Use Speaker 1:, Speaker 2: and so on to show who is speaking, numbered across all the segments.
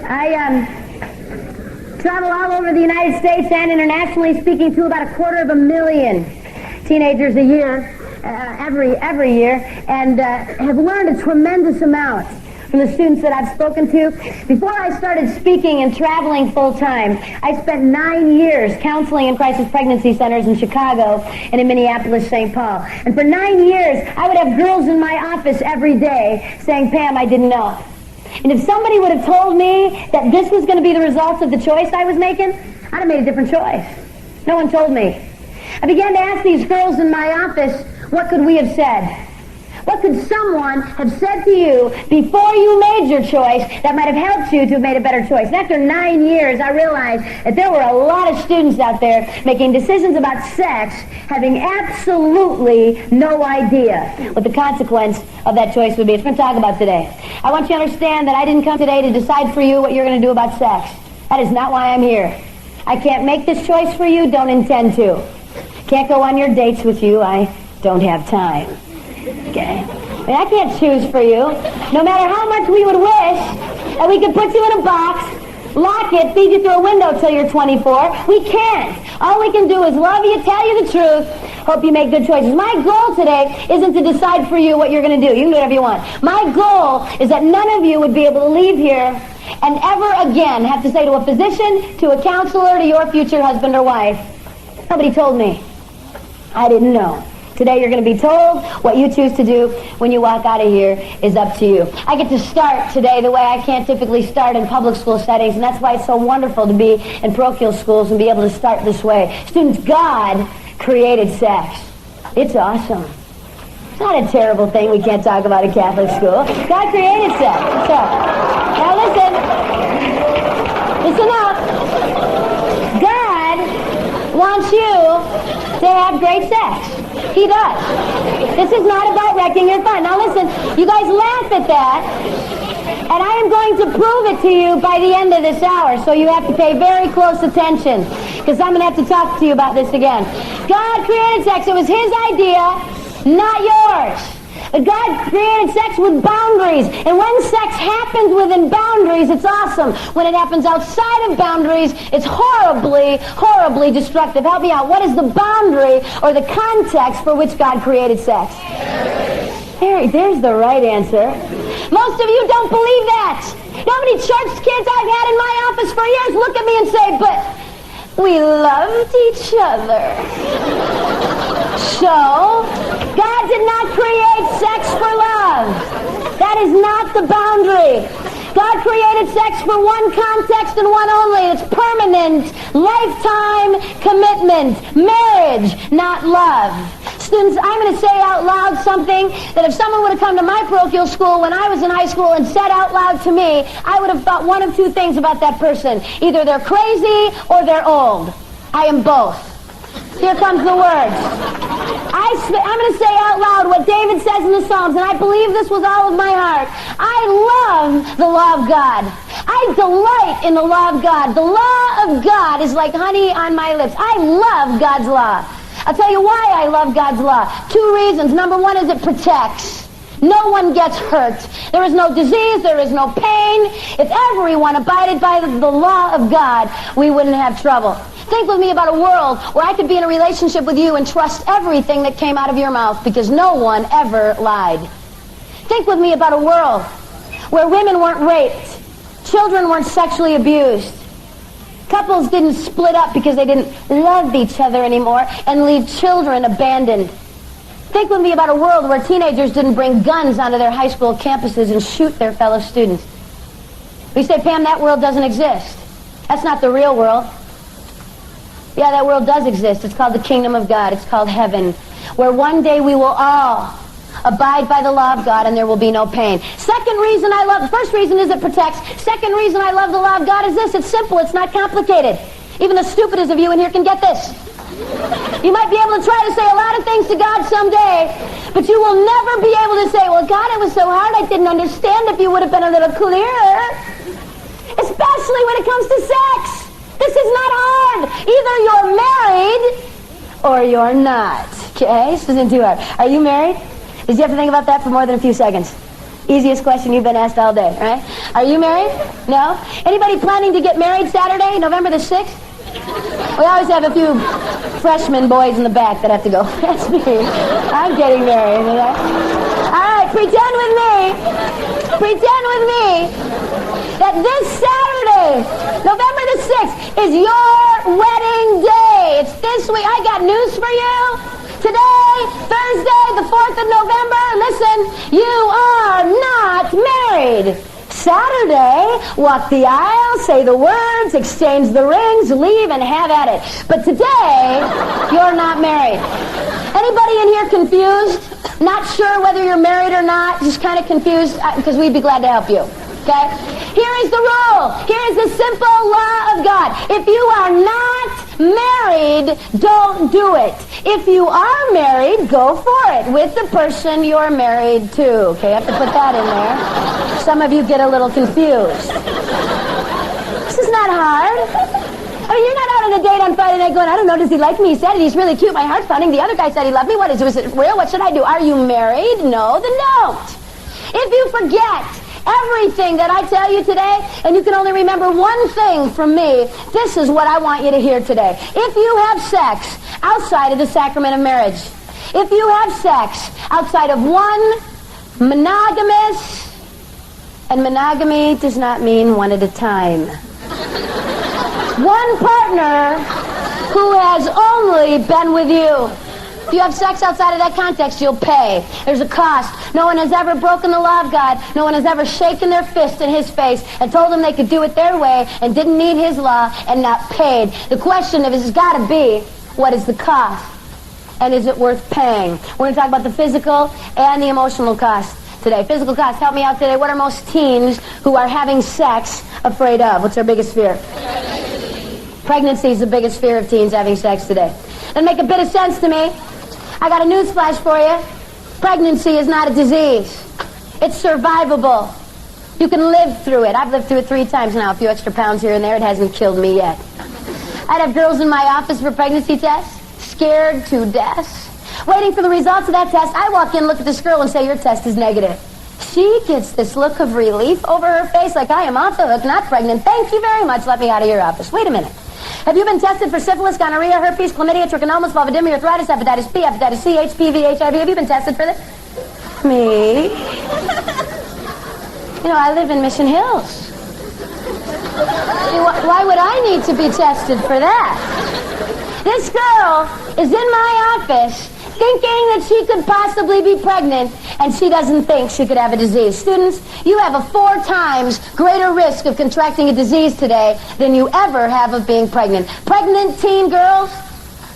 Speaker 1: I travel all over the United States and internationally, speaking to about 250,000 teenagers a year, every year, and have learned a tremendous amount from the students that I've spoken to. Before I started speaking and traveling full-time, I spent 9 years counseling in crisis pregnancy centers in Chicago and in Minneapolis, St. Paul. And for 9 years, I would have girls in my office every day saying, "Pam, I didn't know." And if somebody would have told me that this was going to be the results of the choice I was making, I'd have made a different choice. No one told me. I began to ask these girls in my office, what could we have said? What could someone have said to you before you made your choice that might have helped you to have made a better choice? And after 9 years, I realized that there were a lot of students out there making decisions about sex, having absolutely no idea what the consequence of that choice would be. It's what we're going to talk about today. I want you to understand that I didn't come today to decide for you what you're going to do about sex. That is not why I'm here. I can't make this choice for you, don't intend to. Can't go on your dates with you, I don't have time. Okay? I mean, I can't choose for you. No matter how much we would wish that we could put you in a box, lock it, feed you through a window till you're 24, we can't. All we can do is love you, tell you the truth, hope you make good choices. My goal today isn't to decide for you what you're going to do. You can do whatever you want. My goal is that none of you would be able to leave here and ever again have to say to a physician, to a counselor, to your future husband or wife, "Nobody told me. I didn't know." Today you're going to be told what you choose to do when you walk out of here is up to you. I get to start today the way I can't typically start in public school settings, and that's why it's so wonderful to be in parochial schools and be able to start this way. Students, God created sex. It's awesome. It's not a terrible thing we can't talk about in Catholic school. God created sex. So, now listen. Listen up. God wants you to have great sex. He does. This is not about wrecking your fun. Now listen, you guys laugh at that, and I am going to prove it to you by the end of this hour, so you have to pay very close attention, because I'm going to have to talk to you about this again. God created sex. It was His idea, not yours. But God created sex with boundaries, and when sex happens within boundaries, it's awesome. When it happens outside of boundaries, it's horribly, horribly destructive. Help me out. What is the boundary or the context for which God created sex? There's the right answer. Most of you don't believe that. You know how many church kids I've had in my office for years look at me and say, "But we loved each other." So, God did not create sex for love. That is not the boundary. God created sex for one context and one only. It's permanent, lifetime commitment, marriage, not love. Students, I'm going to say out loud something that if someone would have come to my parochial school when I was in high school and said out loud to me, I would have thought one of two things about that person. Either they're crazy or they're old. I am both. Here comes the words. I'm going to say out loud what David says in the Psalms, and I believe this with all of my heart. I love the law of God. I delight in the law of God. The law of God is like honey on my lips. I love God's law. I'll tell you why I love God's law. 2 reasons. Number one is it protects. No one gets hurt. There is no disease. There is no pain. If everyone abided by the law of God, we wouldn't have trouble. Think with me about a world where I could be in a relationship with you and trust everything that came out of your mouth because no one ever lied. Think with me about a world where women weren't raped, children weren't sexually abused, couples didn't split up because they didn't love each other anymore and leave children abandoned. Think with me about a world where teenagers didn't bring guns onto their high school campuses and shoot their fellow students. We say, "Pam, that world doesn't exist. That's not the real world." Yeah, that world does exist. It's called the kingdom of God. It's called heaven, where one day we will all abide by the law of God and there will be no pain. Second reason I love, first reason is it protects. Second reason I love the law of God is this. It's simple. It's not complicated. Even the stupidest of you in here can get this. You might be able to try to say a lot of things to God someday, but you will never be able to say, "Well, God, it was so hard I didn't understand if you would have been a little clearer." Especially when it comes to sex. This is not hard. Either you're married or you're not. Okay? This isn't too hard. Are you married? Did you have to think about that for more than a few seconds? Easiest question you've been asked all day, right? Are you married? No? Anybody planning to get married Saturday, November the 6th? We always have a few freshman boys in the back that have to go, that's me. I'm getting married. Okay? All right, pretend with me that this Saturday, November the 6th, is your wedding day. It's this week. I got news for you. Today, Thursday, the 4th of November, listen, you are not married. Saturday, walk the aisle, say the words, exchange the rings, leave, and have at it. But today, you're not married. Anybody in here confused? Not sure whether you're married or not? Just kind of confused? Because we'd be glad to help you. Okay? Here is the rule. Here is the simple law of God. If you are not married, don't do it. If you are married, go for it with the person you're married to. Okay, I have to put that in there. Some of you get a little confused. This is not hard. I mean, you're not out on a date on Friday night going, I don't know, does he like me? He said it, he's really cute, my heart's pounding. The other guy said he loved me. What is it? Was it real? What should I do? Are you married? No, then don't. If you forget everything that I tell you today, and you can only remember one thing from me, this is what I want you to hear today. If you have sex outside of the sacrament of marriage, if you have sex outside of one monogamous, and monogamy does not mean one at a time, one partner who has only been with you. If you have sex outside of that context, you'll pay. There's a cost. No one has ever broken the law of God. No one has ever shaken their fist in his face and told them they could do it their way and didn't need his law and not paid. The question has got to be, what is the cost? And is it worth paying? We're going to talk about the physical and the emotional cost today. Physical cost, help me out today. What are most teens who are having sex afraid of? What's their biggest fear? Pregnancy is the biggest fear of teens having sex today. Doesn't make a bit of sense to me. I got a news flash for you. Pregnancy is not a disease. It's survivable. You can live through it. I've lived through it 3 times now. A few extra pounds here and there. It hasn't killed me yet. I'd have girls in my office for pregnancy tests, scared to death, waiting for the results of that test. I walk in, look at this girl, and say, your test is negative. She gets this look of relief over her face like I am off the hook, not pregnant. Thank you very much. Let me out of your office. Wait a minute. Have you been tested for syphilis, gonorrhea, herpes, chlamydia, trichomonas, vulvodynia, arthritis, hepatitis B, hepatitis C, HPV, HIV? Have you been tested for this? Me? You know, I live in Mission Hills. Why would I need to be tested for that? This girl is in my office thinking that she could possibly be pregnant, and she doesn't think she could have a disease. Students, you have a 4 times greater risk of contracting a disease today than you ever have of being pregnant. Pregnant teen girls,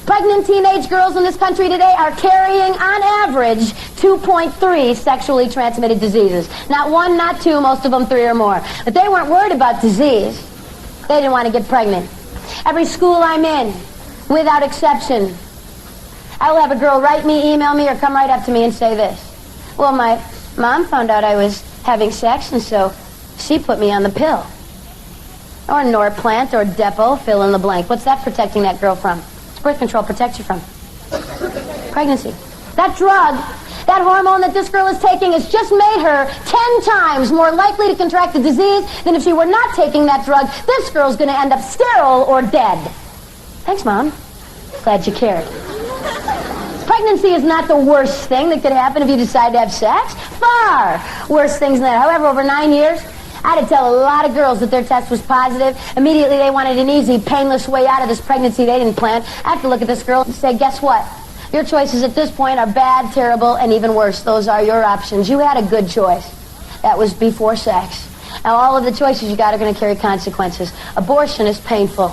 Speaker 1: pregnant teenage girls in this country today are carrying, on average, 2.3 sexually transmitted diseases. Not 1, not 2, most of them 3 or more. But they weren't worried about disease. They didn't want to get pregnant. Every school I'm in, without exception, I will have a girl write me, email me, or come right up to me and say this. Well, my mom found out I was having sex, and so she put me on the pill. Or Norplant, or Depo, fill in the blank. What's that protecting that girl from? Birth control protects you from pregnancy. That drug, that hormone that this girl is taking has just made her 10 times more likely to contract the disease than if she were not taking that drug. This girl's going to end up sterile or dead. Thanks, Mom. Glad you cared. Pregnancy is not the worst thing that could happen if you decide to have sex. Far worse things than that. However, over 9 years, I had to tell a lot of girls that their test was positive. Immediately, they wanted an easy, painless way out of this pregnancy they didn't plan. I have to look at this girl and say, guess what? Your choices at this point are bad, terrible, and even worse. Those are your options. You had a good choice. That was before sex. Now, all of the choices you got are going to carry consequences. Abortion is painful.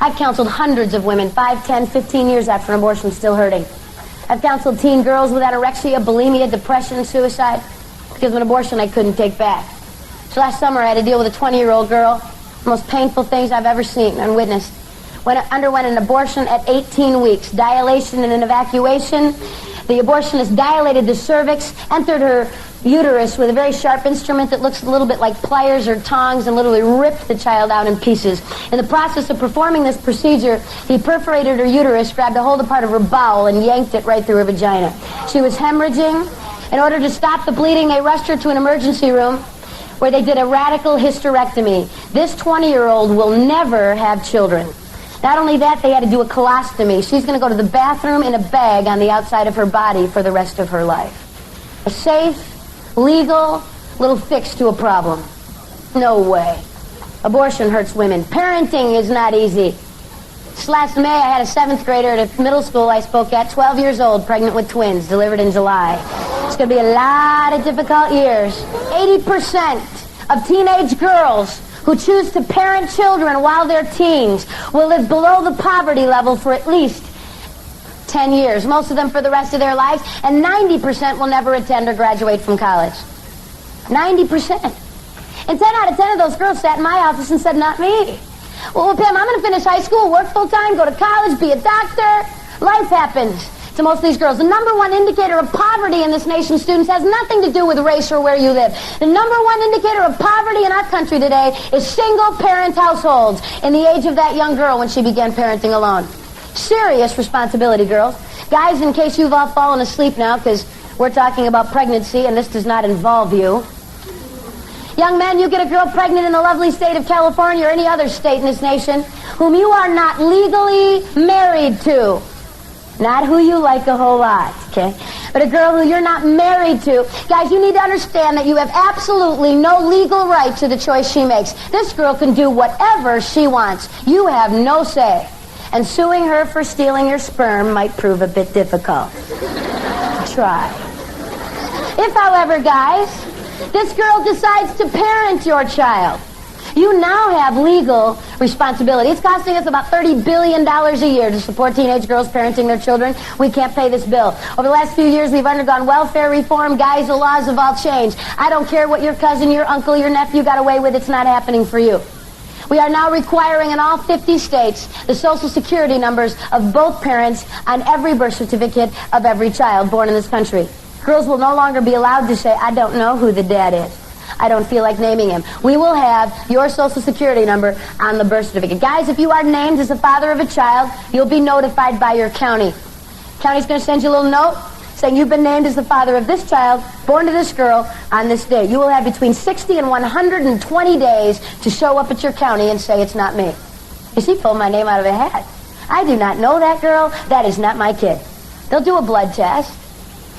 Speaker 1: I've counseled hundreds of women, 5, 10, 15 years after an abortion, still hurting. I've counseled teen girls with anorexia, bulimia, depression, suicide, because of an abortion I couldn't take back. So last summer I had to deal with a 20-year-old girl, the most painful things I've ever seen and witnessed. Underwent an abortion at 18 weeks, dilation and an evacuation. The abortionist dilated the cervix, entered her uterus with a very sharp instrument that looks a little bit like pliers or tongs, and literally ripped the child out in pieces. In the process of performing this procedure, he perforated her uterus, grabbed a hold of part of her bowel, and yanked it right through her vagina. She was hemorrhaging. In order to stop the bleeding, they rushed her to an emergency room where they did a radical hysterectomy. This 20-year-old will never have children. Not only that, they had to do a colostomy. She's going to go to the bathroom in a bag on the outside of her body for the rest of her life. A safe, legal, little fix to a problem. No way. Abortion hurts women. Parenting is not easy. This last May, I had a 7th grader at a middle school I spoke at, 12 years old, pregnant with twins, delivered in July. It's going to be a lot of difficult years. 80% of teenage girls who choose to parent children while they're teens will live below the poverty level for at least 10 years, most of them for the rest of their lives, and 90% will never attend or graduate from college. 90%. And 10 out of 10 of those girls sat in my office and said, not me. Well, Pam, I'm going to finish high school, work full-time, go to college, be a doctor. Life happens to most of these girls. The number one indicator of poverty in this nation's students has nothing to do with race or where you live. The number one indicator of poverty in our country today is single-parent households in the age of that young girl when she began parenting alone. Serious responsibility, girls. Guys, in case you've all fallen asleep now, because we're talking about pregnancy and this does not involve you. Young men, you get a girl pregnant in the lovely state of California or any other state in this nation whom you are not legally married to. Not who you like a whole lot, okay? But a girl who you're not married to. Guys, you need to understand that you have absolutely no legal right to the choice she makes. This girl can do whatever she wants. You have no say. And suing her for stealing your sperm might prove a bit difficult. Try. If, however, guys, this girl decides to parent your child, you now have legal responsibility. It's costing us about $30 billion a year to support teenage girls parenting their children. We can't pay this bill. Over the last few years, we've undergone welfare reform. Guys, the laws have all changed. I don't care what your cousin, your uncle, your nephew got away with. It's not happening for you. We are now requiring in all 50 states the Social Security numbers of both parents on every birth certificate of every child born in this country. Girls will no longer be allowed to say, I don't know who the dad is. I don't feel like naming him. We will have your Social Security number on the birth certificate. Guys, if you are named as the father of a child, you'll be notified by your county. County's going to send you a little note saying you've been named as the father of this child, born to this girl, on this day. You will have between 60 and 120 days to show up at your county and say it's not me. You see, pull my name out of a hat. I do not know that girl. That is not my kid. They'll do a blood test.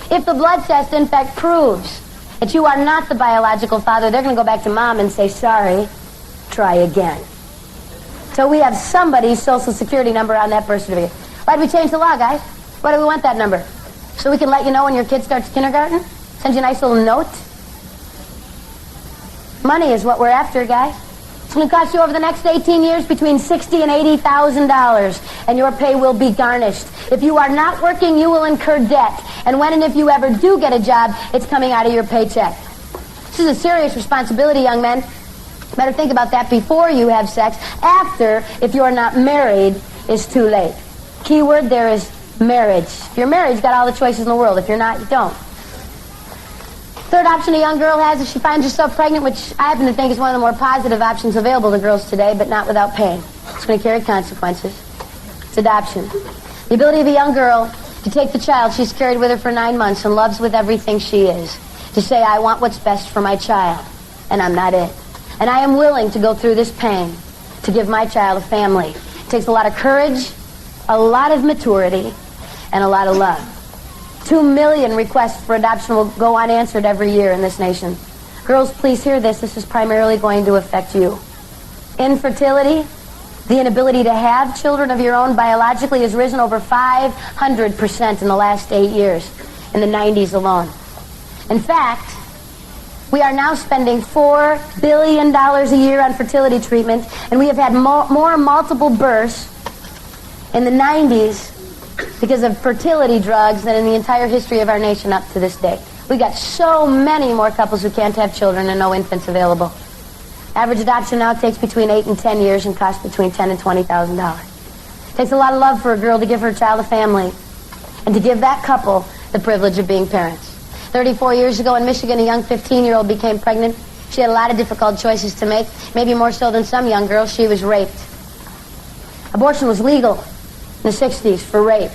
Speaker 1: If the blood test, in fact, proves that you are not the biological father, they're going to go back to mom and say, sorry, try again. So we have somebody's Social Security number on that birth certificate. Why did we change the law, guys? Why do we want that number? So we can let you know when your kid starts kindergarten? Send you a nice little note? Money is what we're after, guys. It's going to cost you over the next 18 years between $60,000 and $80,000, and your pay will be garnished. If you are not working, you will incur debt. And when and if you ever do get a job, it's coming out of your paycheck. This is a serious responsibility, young men. Better think about that before you have sex. After, if you're not married, is too late. Key word there is marriage. If you're married, you've got all the choices in the world. If you're not, you don't. Third option a young girl has if she finds herself pregnant, which I happen to think is one of the more positive options available to girls today, but not without pain. It's going to carry consequences. It's adoption. The ability of a young girl to take the child she's carried with her for 9 months and loves with everything she is, to say, I want what's best for my child, and I'm not it. And I am willing to go through this pain to give my child a family. It takes a lot of courage, a lot of maturity, and a lot of love. 2 million requests for adoption will go unanswered every year in this nation. Girls, please hear this. This is primarily going to affect you. Infertility, the inability to have children of your own biologically, has risen over 500% in the last 8 years, in the 90s alone. In fact, we are now spending $4 billion a year on fertility treatment, and we have had more multiple births in the 90s because of fertility drugs than in the entire history of our nation up to this day. We got so many more couples who can't have children and no infants available. Average adoption now takes between 8 and 10 years and costs between $10,000 and $20,000. It takes a lot of love for a girl to give her child a family and to give that couple the privilege of being parents. 34 years ago in Michigan, a young 15-year-old became pregnant. She had a lot of difficult choices to make, maybe more so than some young girls. She was raped. Abortion was legal in the 60s for rape.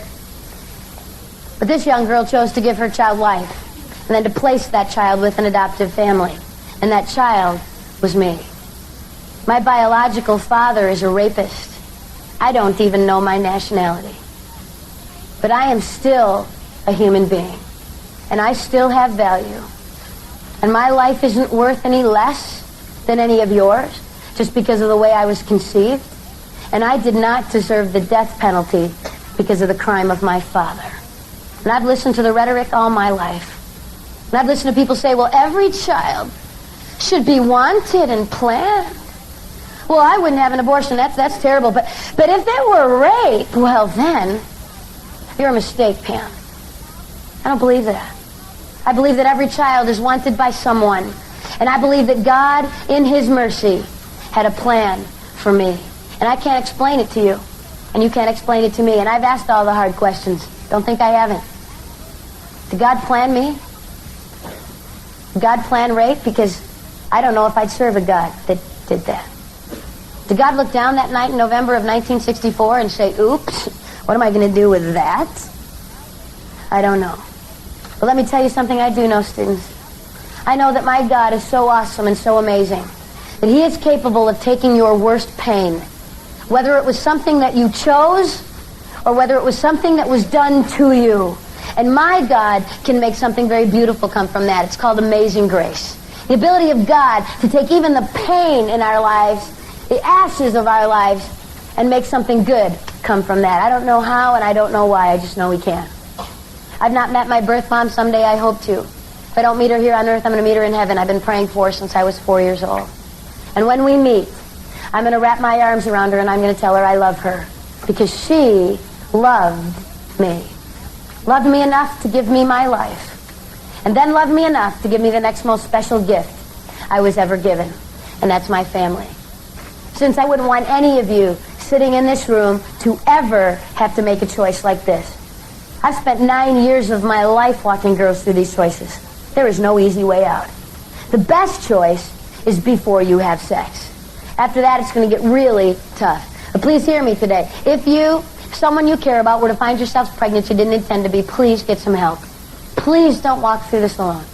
Speaker 1: But this young girl chose to give her child life. and then to place that child with an adoptive family. And that child was me. My biological father is a rapist. I don't even know my nationality. But I am still a human being, and I still have value. And my life isn't worth any less than any of yours just because of the way I was conceived. And I did not deserve the death penalty because of the crime of my father. And I've listened to the rhetoric all my life. And I've listened to people say, well, every child should be wanted and planned. Well, I wouldn't have an abortion. That's terrible. But if it were rape, well, then you're a mistake, Pam. I don't believe that. I believe that every child is wanted by someone. And I believe that God, in His mercy, had a plan for me. And I can't explain it to you. And you can't explain it to me. And I've asked all the hard questions. Don't think I haven't. Did God plan me? Did God plan rape? Because I don't know if I'd serve a God that did that. Did God look down that night in November of 1964 and say, oops, what am I going to do with that? I don't know. But let me tell you something I do know, students. I know that my God is so awesome and so amazing that He is capable of taking your worst pain, whether it was something that you chose or whether it was something that was done to you. And my God can make something very beautiful come from that. It's called amazing grace. The ability of God to take even the pain in our lives, the ashes of our lives, and make something good come from that. I don't know how and I don't know why. I just know He can. I've not met my birth mom. Someday I hope to. If I don't meet her here on earth, I'm going to meet her in heaven. I've been praying for her since I was 4 years old. And when we meet, I'm going to wrap my arms around her and I'm going to tell her I love her. Because she loved me. Loved me enough to give me my life. And then loved me enough to give me the next most special gift I was ever given. And that's my family. Since I wouldn't want any of you sitting in this room to ever have to make a choice like this. I've spent 9 years of my life walking girls through these choices. There is no easy way out. The best choice is before you have sex. After that, it's going to get really tough. But please hear me today. If someone you care about, were to find yourself pregnant you didn't intend to be, please get some help. Please don't walk through this alone.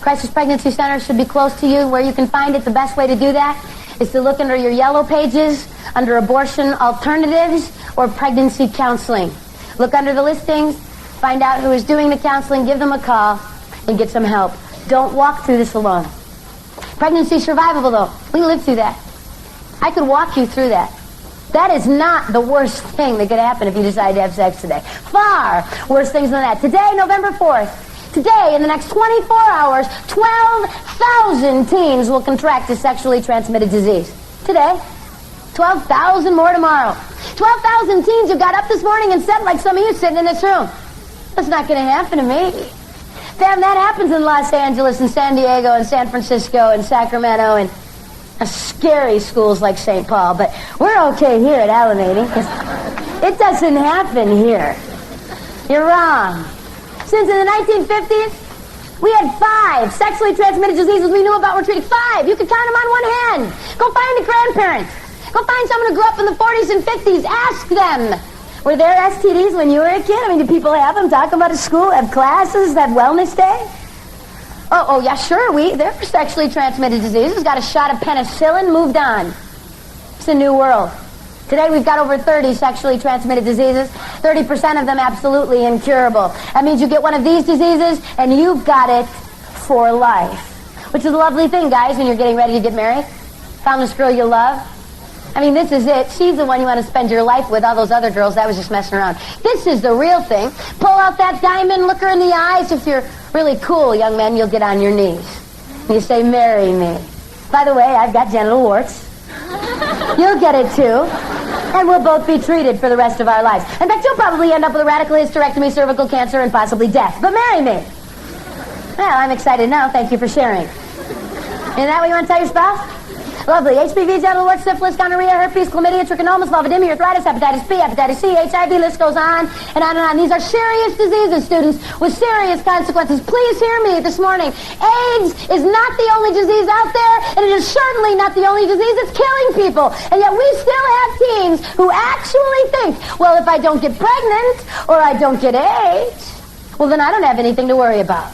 Speaker 1: Crisis Pregnancy Center should be close to you. Where you can find it, the best way to do that is to look under your yellow pages, under abortion alternatives, or pregnancy counseling. Look under the listings, find out who is doing the counseling, give them a call, and get some help. Don't walk through this alone. Pregnancy survivable, though. We live through that. I could walk you through that. That is not the worst thing that could happen if you decide to have sex today. Far worse things than that. Today, November 4th, today, in the next 24 hours, 12,000 teens will contract a sexually transmitted disease. Today. 12,000 more tomorrow. 12,000 teens who got up this morning and said, like some of you sitting in this room, that's not going to happen to me. Damn, that happens in Los Angeles and San Diego and San Francisco and Sacramento and scary schools like St. Paul. But we're okay here at Alameda because it doesn't happen here. You're wrong. Since in the 1950s, we had 5 sexually transmitted diseases we knew about were treated. 5. You could count them on one hand. Go find a grandparent. Go find someone who grew up in the 40s and 50s. Ask them. Were there STDs when you were a kid? I mean, do people have them? Talk about at school? Have classes? Have wellness day? Oh, yeah, sure. There were sexually transmitted diseases. Got a shot of penicillin. Moved on. It's a new world. Today we've got over 30 sexually transmitted diseases. 30% of them absolutely incurable. That means you get one of these diseases and you've got it for life. Which is a lovely thing, guys, when you're getting ready to get married. Found this girl you love. I mean, this is it. She's the one you want to spend your life with. All those other girls, that was just messing around. This is the real thing. Pull out that diamond, look her in the eyes. If you're really cool, young men, you'll get on your knees. And you say, marry me. By the way, I've got genital warts. You'll get it too. And we'll both be treated for the rest of our lives. In fact, you'll probably end up with a radical hysterectomy, cervical cancer, and possibly death. But marry me. Well, I'm excited now. Thank you for sharing. Isn't that what you want to tell your spouse? Lovely. HPV, genital warts, syphilis, gonorrhea, herpes, chlamydia, trichomonas, vulvodynia, arthritis, hepatitis B, hepatitis C, HIV, list goes on and on and on. These are serious diseases, students, with serious consequences. Please hear me this morning. AIDS is not the only disease out there, and it is certainly not the only disease that's killing people. And yet we still have teens who actually think, well, if I don't get pregnant or I don't get AIDS, well, then I don't have anything to worry about.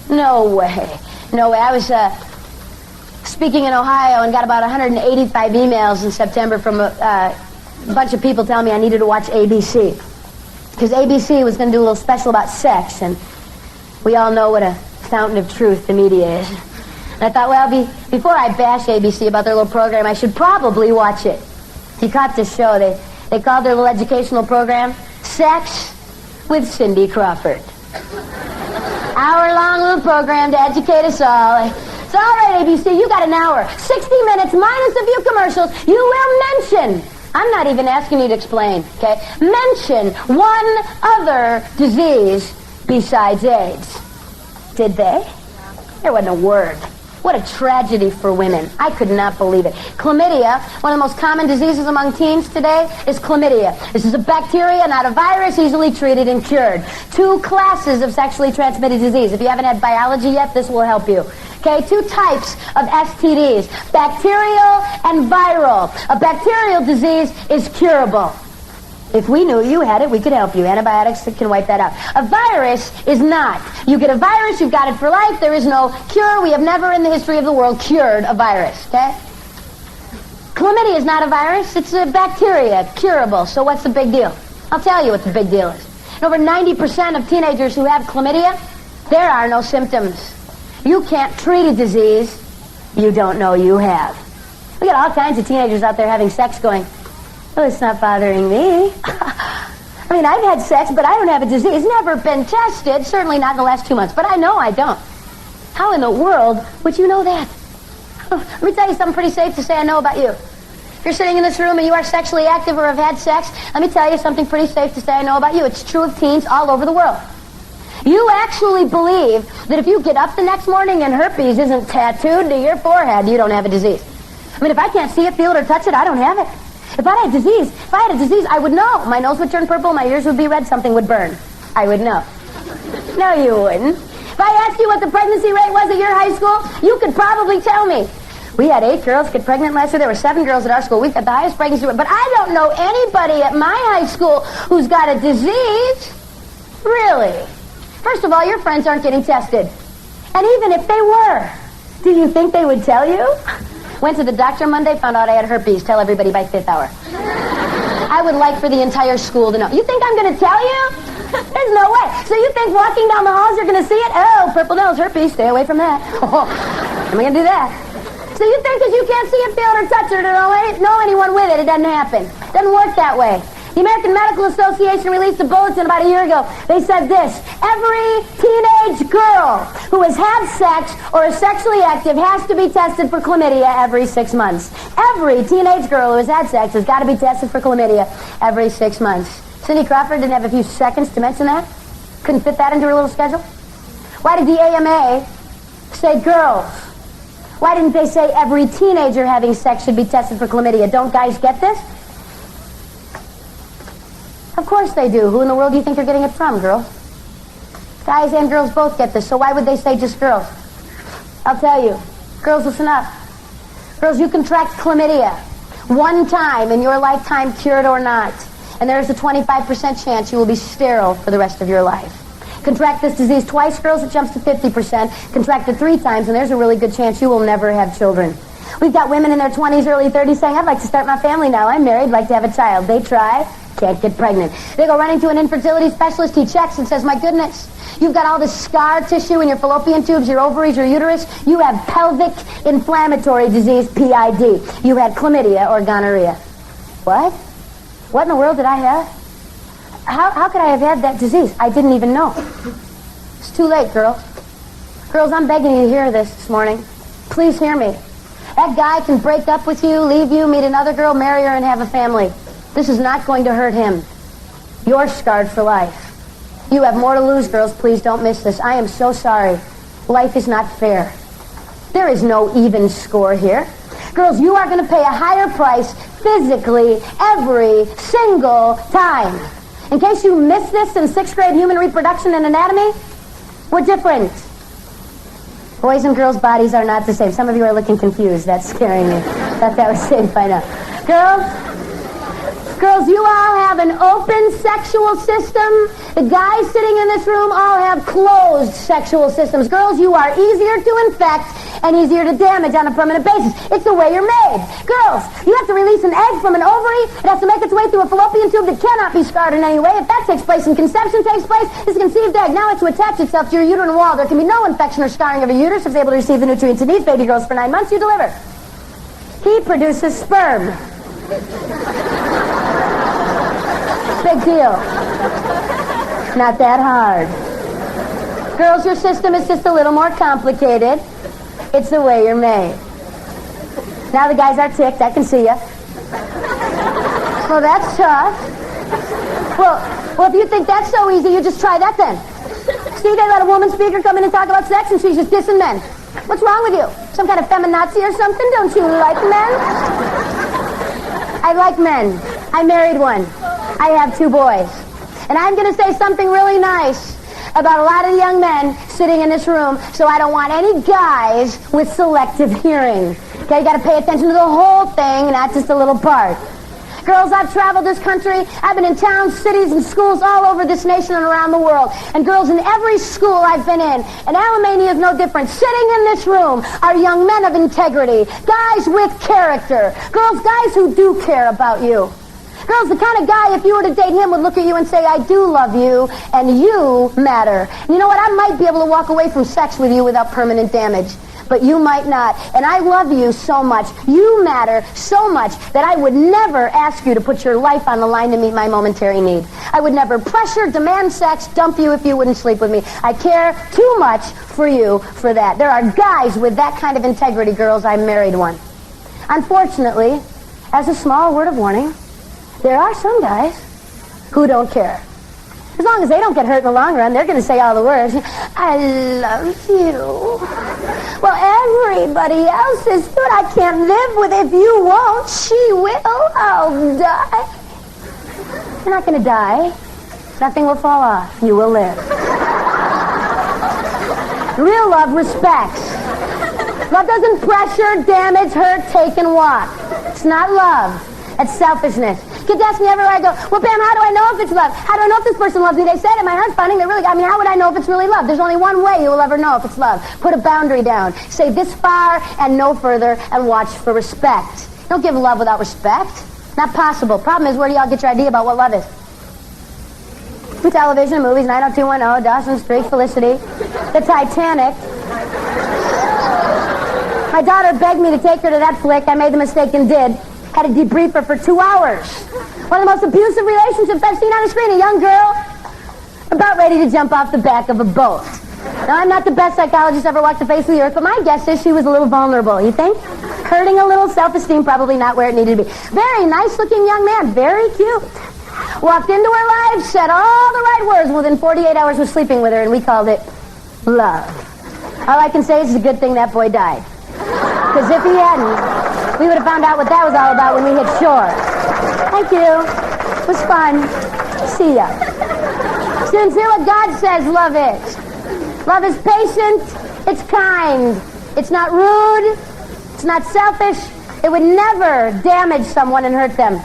Speaker 1: No way. No way. I was speaking in Ohio and got about 185 emails in September from a bunch of people telling me I needed to watch ABC. Because ABC was going to do a little special about sex, and we all know what a fountain of truth the media is. And I thought, well, before I bash ABC about their little program, I should probably watch it. You caught this show. They called their little educational program Sex with Cindy Crawford. Hour-long little program to educate us all. It's all right, ABC, you got an hour. 60 minutes minus a few commercials. You will mention, I'm not even asking you to explain, okay? Mention one other disease besides AIDS. Did they? There wasn't a word. What a tragedy for women. I could not believe it. Chlamydia, one of the most common diseases among teens today, is chlamydia. This is a bacteria, not a virus, easily treated and cured. 2 classes of sexually transmitted disease. If you haven't had biology yet, this will help you. Okay, 2 types of STDs, bacterial and viral. A bacterial disease is curable. If we knew you had it, we could help you. Antibiotics can wipe that out. A virus is not. You get a virus, you've got it for life. There is no cure. We have never in the history of the world cured a virus, okay? Chlamydia is not a virus. It's a bacteria, curable. So what's the big deal? I'll tell you what the big deal is. Over 90% of teenagers who have chlamydia, there are no symptoms. You can't treat a disease you don't know you have. We got all kinds of teenagers out there having sex going, well, it's not bothering me. I mean, I've had sex, but I don't have a disease. Never been tested, certainly not in the last 2 months. But I know I don't. How in the world would you know that? Let me tell you something pretty safe to say I know about you. If you're sitting in this room and you are sexually active or have had sex, let me tell you something pretty safe to say I know about you. It's true of teens all over the world. You actually believe that if you get up the next morning and herpes isn't tattooed to your forehead, you don't have a disease. I mean, if I can't see it, feel it, or touch it, I don't have it. If I had a disease, I would know. My nose would turn purple, my ears would be red, something would burn. I would know. No, you wouldn't. If I asked you what the pregnancy rate was at your high school, you could probably tell me. We had 8 girls get pregnant last year. There were 7 girls at our school. We've got the highest pregnancy rate. But I don't know anybody at my high school who's got a disease. Really? First of all, your friends aren't getting tested. And even if they were, do you think they would tell you? Went to the doctor Monday, found out I had herpes. Tell everybody by 5th hour. I would like for the entire school to know. You think I'm going to tell you? There's no way. So you think walking down the halls you're going to see it? Oh, purple nose, herpes, stay away from that. Oh, am I going to do that? So you think because you can't see it, feel it, or touch it, or know anyone with it doesn't happen. Doesn't work that way. The American Medical Association released a bulletin about a year ago. They said this: every teenage girl who has had sex or is sexually active has to be tested for chlamydia every 6 months. Every teenage girl who has had sex has got to be tested for chlamydia every 6 months. Cindy Crawford didn't have a few seconds to mention that? Couldn't fit that into her little schedule? Why did the AMA say girls? Why didn't they say every teenager having sex should be tested for chlamydia? Don't guys get this? Of course they do. Who in the world do you think you're getting it from, girls? Guys and girls both get this, so why would they say just girls? I'll tell you. Girls, listen up. Girls, you contract chlamydia one time in your lifetime, cured or not, and there's a 25% chance you will be sterile for the rest of your life. Contract this disease twice, girls, it jumps to 50%. Contract it 3 times, and there's a really good chance you will never have children. We've got women in their 20s, early 30s saying, I'd like to start my family now. I'm married, like to have a child. They try, can't get pregnant. They go running to an infertility specialist. He checks and says, my goodness, you've got all this scar tissue in your fallopian tubes, your ovaries, your uterus. You have pelvic inflammatory disease, PID. You had chlamydia or gonorrhea. What? What in the world did I have? How could I have had that disease? I didn't even know. It's too late, girls. Girls, I'm begging you to hear this morning. Please hear me. That guy can break up with you, leave you, meet another girl, marry her, and have a family. This is not going to hurt him. You're scarred for life. You have more to lose, girls. Please don't miss this. I am so sorry. Life is not fair. There is no even score here. Girls, you are going to pay a higher price physically every single time. In case you missed this in 6th grade human reproduction and anatomy, we're different. Boys' and girls' bodies are not the same. Some of you are looking confused. That's scaring me. Thought that was safe by now. Girls, you all have an open sexual system. The guys sitting in this room all have closed sexual systems. Girls, you are easier to infect and easier to damage on a permanent basis. It's the way you're made. Girls, you have to release an egg from an ovary. It has to make its way through a fallopian tube that cannot be scarred in any way. If that takes place and conception takes place, it's a conceived egg. Now it's to attach itself to your uterine wall. There can be no infection or scarring of a uterus. If it's able to receive the nutrients it needs, baby grows for 9 months, you deliver. He produces sperm. Big deal. Not that hard. Girls, your system is just a little more complicated. It's the way you're made. Now the guys are ticked. I can see you. Well, that's tough. Well, if you think that's so easy, you just try that then. See, they let a woman speaker come in and talk about sex, and she's just dissing men. What's wrong with you? Some kind of feminazi or something? Don't you like men? I like men. I married one. I have 2 boys. And I'm going to say something really nice about a lot of young men sitting in this room, so I don't want any guys with selective hearing. Okay, you got to pay attention to the whole thing, not just a little part. Girls, I've traveled this country. I've been in towns, cities, and schools all over this nation and around the world. And girls, in every school I've been in, and Alamania is no different, sitting in this room are young men of integrity, guys with character. Girls, guys who do care about you. Girls, the kind of guy, if you were to date him, would look at you and say, I do love you, and you matter. And you know what? I might be able to walk away from sex with you without permanent damage. But you might not. And I love you so much. You matter so much that I would never ask you to put your life on the line to meet my momentary need. I would never pressure, demand sex, dump you if you wouldn't sleep with me. I care too much for you for that. There are guys with that kind of integrity, girls. I married one. Unfortunately, as a small word of warning, there are some guys who don't care. As long as they don't get hurt in the long run, they're going to say all the words. I love you. Well, everybody else is good. I can't live with it. If you won't, she will. I'll die. You're not going to die. Nothing will fall off. You will live. Real love respects. Love doesn't pressure, damage, hurt, take, and walk. It's not love. It's selfishness. Kids ask me everywhere I go, well, Pam, how do I know if it's love? How do I know if this person loves me? They said it. My heart's pounding. How would I know if it's really love? There's only one way you will ever know if it's love. Put a boundary down. Say this far and no further, and watch for respect. Don't give love without respect. Not possible. Problem is, where do y'all get your idea about what love is? Through television and movies, 90210, Dawson's Creek, Felicity, the Titanic. My daughter begged me to take her to that flick. I made the mistake and did. Had to debrief her for 2 hours. One of the most abusive relationships I've seen on the screen. A young girl about ready to jump off the back of a boat. Now, I'm not the best psychologist ever walked the face of the earth, but my guess is she was a little vulnerable, you think? Hurting a little, self-esteem probably not where it needed to be. Very nice-looking young man, very cute. Walked into her life, said all the right words. Within 48 hours was sleeping with her, and we called it love. All I can say is it's a good thing that boy died. Because if he hadn't, we would have found out what that was all about when we hit shore. Thank you. It was fun. See ya. Students, hear what God says love is. Love is patient. It's kind. It's not rude. It's not selfish. It would never damage someone and hurt them.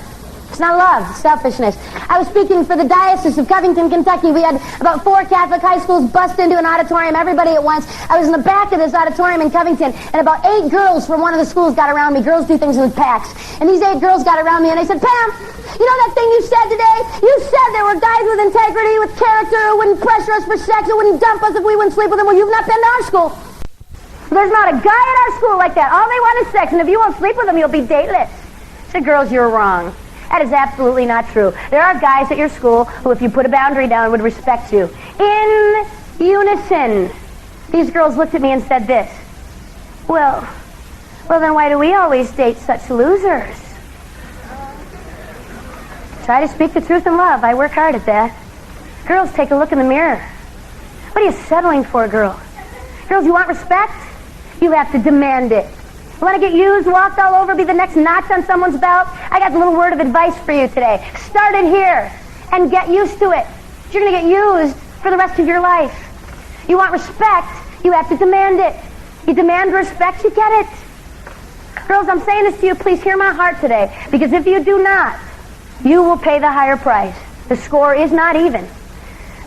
Speaker 1: It's not love, it's selfishness. I was speaking for the Diocese of Covington, Kentucky. We had about 4 Catholic high schools bust into an auditorium, everybody at once. I was in the back of this auditorium in Covington, and about 8 girls from one of the schools got around me. Girls do things in packs. And these 8 girls got around me, and they said, Pam, you know that thing you said today? You said there were guys with integrity, with character, who wouldn't pressure us for sex, who wouldn't dump us if we wouldn't sleep with them. Well, you've not been to our school. There's not a guy at our school like that. All they want is sex, and if you won't sleep with them, you'll be dateless. I said, girls, you're wrong. That is absolutely not true. There are guys at your school who, if you put a boundary down, would respect you. In unison, these girls looked at me and said this. Well, then why do we always date such losers? Try to speak the truth in love. I work hard at that. Girls, take a look in the mirror. What are you settling for, girls? Girls, you want respect? You have to demand it. You want to get used, walked all over, be the next notch on someone's belt? I got a little word of advice for you today. Start it here and get used to it. You're going to get used for the rest of your life. You want respect, you have to demand it. You demand respect, you get it. Girls, I'm saying this to you, please hear my heart today, because if you do not, you will pay the higher price. The score is not even.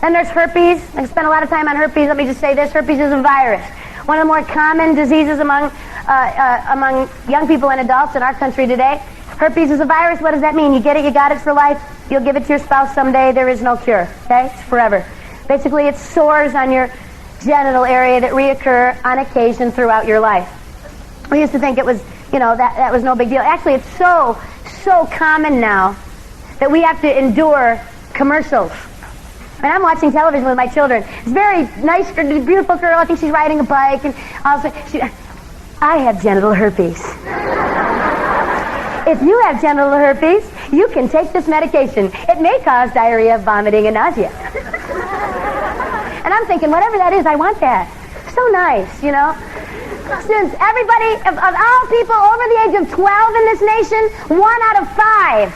Speaker 1: Then there's herpes. I spent a lot of time on herpes. Let me just say this. Herpes is a virus. One of the more common diseases among young people and adults in our country today. Herpes is a virus. What does that mean? You get it, you got it for life. You'll give it to your spouse someday. There is no cure. Okay? It's forever. Basically, it's sores on your genital area that reoccur on occasion throughout your life. We used to think it was, that was no big deal. Actually, it's so common now that we have to endure commercials. And I'm watching television with my children. It's very nice, beautiful girl. I think she's riding a bike, and also I have genital herpes. If you have genital herpes, you can take this medication. It may cause diarrhea, vomiting, and nausea. And I'm thinking, whatever that is, I want that. So nice, Since everybody, of all people over the age of 12 in this nation, 1 out of 5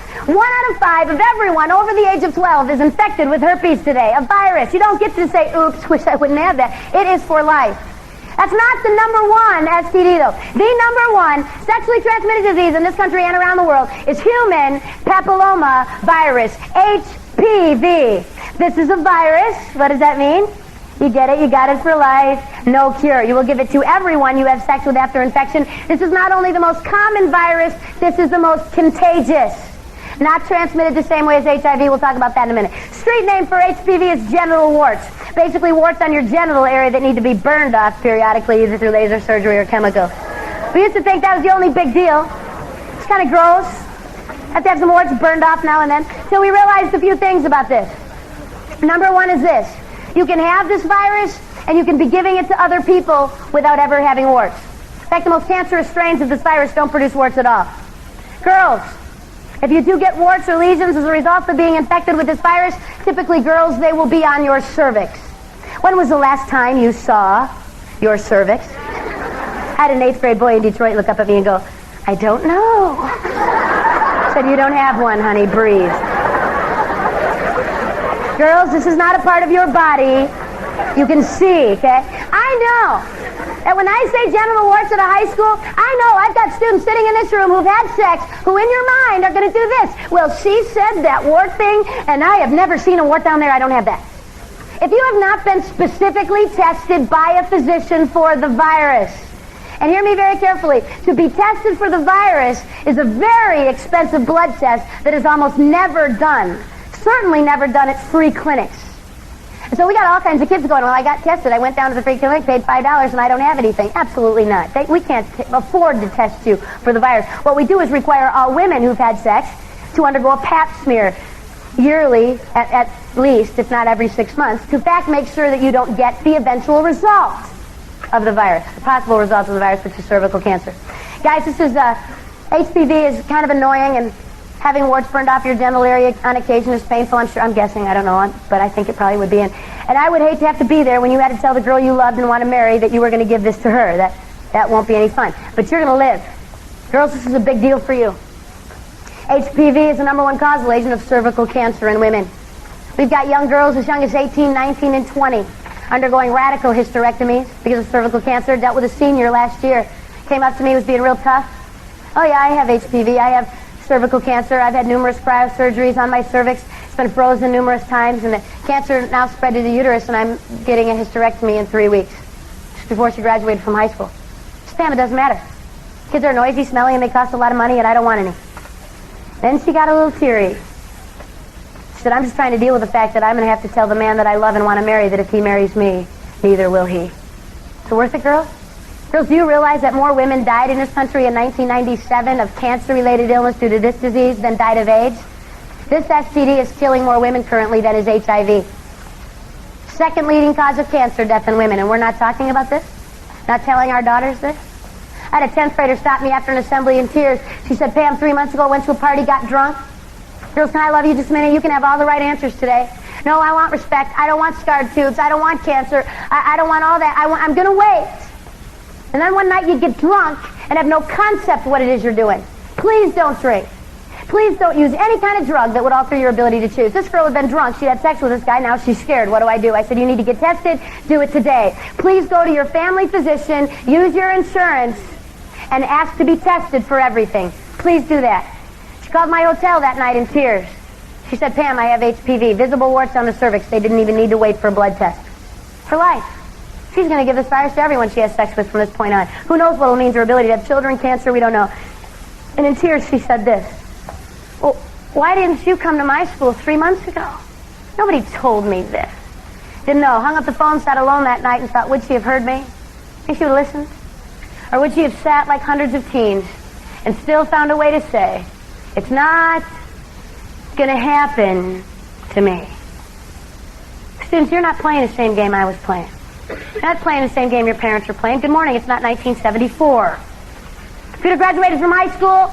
Speaker 1: of everyone over the age of 12 is infected with herpes today, a virus. You don't get to say, oops, wish I wouldn't have that. It is for life. That's not the number one STD, though. The number one sexually transmitted disease in this country and around the world is human papilloma virus, HPV. This is a virus. What does that mean? You get it, you got it for life, no cure. You will give it to everyone you have sex with after infection. This is not only the most common virus, this is the most contagious. Not transmitted the same way as HIV. We'll talk about that in a minute. Street name for HPV is genital warts. Basically warts on your genital area that need to be burned off periodically, either through laser surgery or chemical. We used to think that was the only big deal. It's kind of gross. Have to have some warts burned off now and then. So we realized a few things about this. Number one is this. You can have this virus, and you can be giving it to other people without ever having warts. In fact, the most cancerous strains of this virus don't produce warts at all. Girls, if you do get warts or lesions as a result of being infected with this virus, typically girls, they will be on your cervix. When was the last time you saw your cervix? I had an 8th grade boy in Detroit look up at me and go, I don't know. I said, you don't have one, honey, breathe. Girls, this is not a part of your body. You can see, okay? I know that when I say genital warts at a high school, I know I've got students sitting in this room who've had sex who in your mind are going to do this. Well, she said that wart thing, and I have never seen a wart down there. I don't have that. If you have not been specifically tested by a physician for the virus, and hear me very carefully, to be tested for the virus is a very expensive blood test that is almost never done. Certainly never done at free clinics. And so we got all kinds of kids going, well, I got tested. I went down to the free clinic, paid $5, and I don't have anything. Absolutely not. We can't afford to test you for the virus. What we do is require all women who've had sex to undergo a pap smear yearly, at least, if not every 6 months, to in fact make sure that you don't get the eventual result of the virus, the possible result of the virus, which is cervical cancer. Guys, this is, HPV is kind of annoying, and having warts burned off your genital area on occasion is painful, I'm guessing, I don't know, but I think it probably would be. And I would hate to have to be there when you had to tell the girl you loved and want to marry that you were going to give this to her. That won't be any fun. But you're going to live. Girls, this is a big deal for you. HPV is the number one causal agent of cervical cancer in women. We've got young girls as young as 18, 19, and 20 undergoing radical hysterectomies because of cervical cancer. Dealt with a senior last year. Came up to me, was being real tough. Oh yeah, I have HPV. I have cervical cancer. I've had numerous cryosurgeries on my cervix. It's been frozen numerous times, and the cancer now spread to the uterus, and I'm getting a hysterectomy in 3 weeks, just before she graduated from high school. Spam, it doesn't matter. Kids are noisy, smelly, and they cost a lot of money, and I don't want any. Then she got a little teary. She said, I'm just trying to deal with the fact that I'm going to have to tell the man that I love and want to marry that if he marries me, neither will he. Is it worth it, girls? Girls, do you realize that more women died in this country in 1997 of cancer-related illness due to this disease than died of AIDS? This STD is killing more women currently than is HIV. Second leading cause of cancer death in women, and we're not talking about this? Not telling our daughters this? I had a 10th grader stop me after an assembly in tears. She said, Pam, 3 months ago, went to a party, got drunk. Girls, can I love you just a minute? You can have all the right answers today. No, I want respect. I don't want scarred tubes. I don't want cancer. I don't want all that. I'm going to wait. And then one night you get drunk and have no concept what it is you're doing. Please don't drink. Please don't use any kind of drug that would alter your ability to choose. This girl had been drunk. She had sex with this guy. Now she's scared. What do? I said, you need to get tested. Do it today. Please go to your family physician, use your insurance, and ask to be tested for everything. Please do that. She called my hotel that night in tears. She said, Pam, I have HPV, visible warts on the cervix. They didn't even need to wait for a blood test. For life. She's going to give this virus to everyone she has sex with from this point on. Who knows what it'll mean to her ability to have children, cancer, we don't know. And in tears she said this. Well, why didn't you come to my school 3 months ago? Nobody told me this. Didn't know. Hung up the phone, sat alone that night and thought, would she have heard me? Think she would have listened? Or would she have sat like hundreds of teens and still found a way to say, it's not going to happen to me? Students, you're not playing the same game I was playing. You're not playing the same game your parents were playing. Good morning, it's not 1974. If you'd have graduated from high school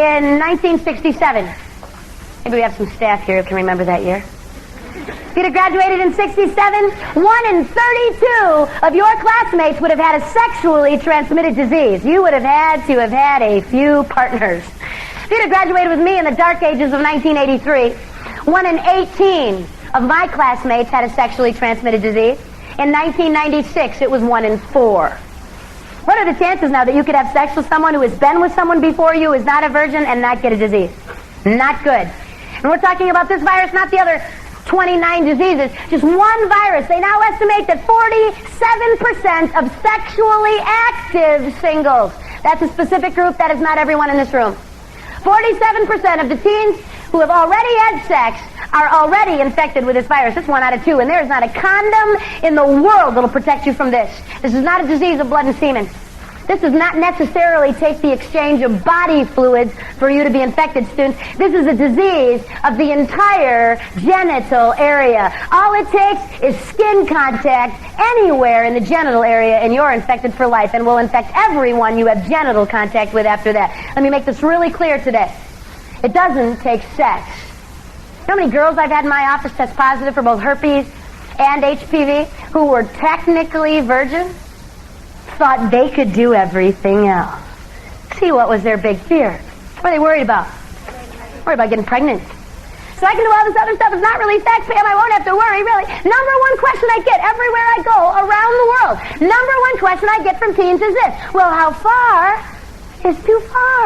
Speaker 1: in 1967, maybe we have some staff here who can remember that year. If you'd have graduated in 67, 1 in 32 of your classmates would have had a sexually transmitted disease. You would have had to have had a few partners. If you'd have graduated with me in the dark ages of 1983, 1 in 18 of my classmates had a sexually transmitted disease. In 1996, it was 1 in 4. What are the chances now that you could have sex with someone who has been with someone before you, is not a virgin, and not get a disease? Not good. And we're talking about this virus, not the other 29 diseases. Just one virus. They now estimate that 47% of sexually active singles. That's a specific group. That is not everyone in this room. 47% of the teens who have already had sex are already infected with this virus. That's 1 out of 2. And there is not a condom in the world that will protect you from this. This is not a disease of blood and semen. This does not necessarily take the exchange of body fluids for you to be infected, students. This is a disease of the entire genital area. All it takes is skin contact anywhere in the genital area, and you're infected for life, and will infect everyone you have genital contact with after that. Let me make this really clear today. It doesn't take sex. You know how many girls I've had in my office test positive for both herpes and HPV who were technically virgins? Thought they could do everything else. See, what was their big fear? What are they worried about? Worried about getting pregnant. So I can do all this other stuff. It's not really sex, Pam. I won't have to worry, really. Number one question I get everywhere I go around the world. Number one question I get from teens is this. Well, how far is too far?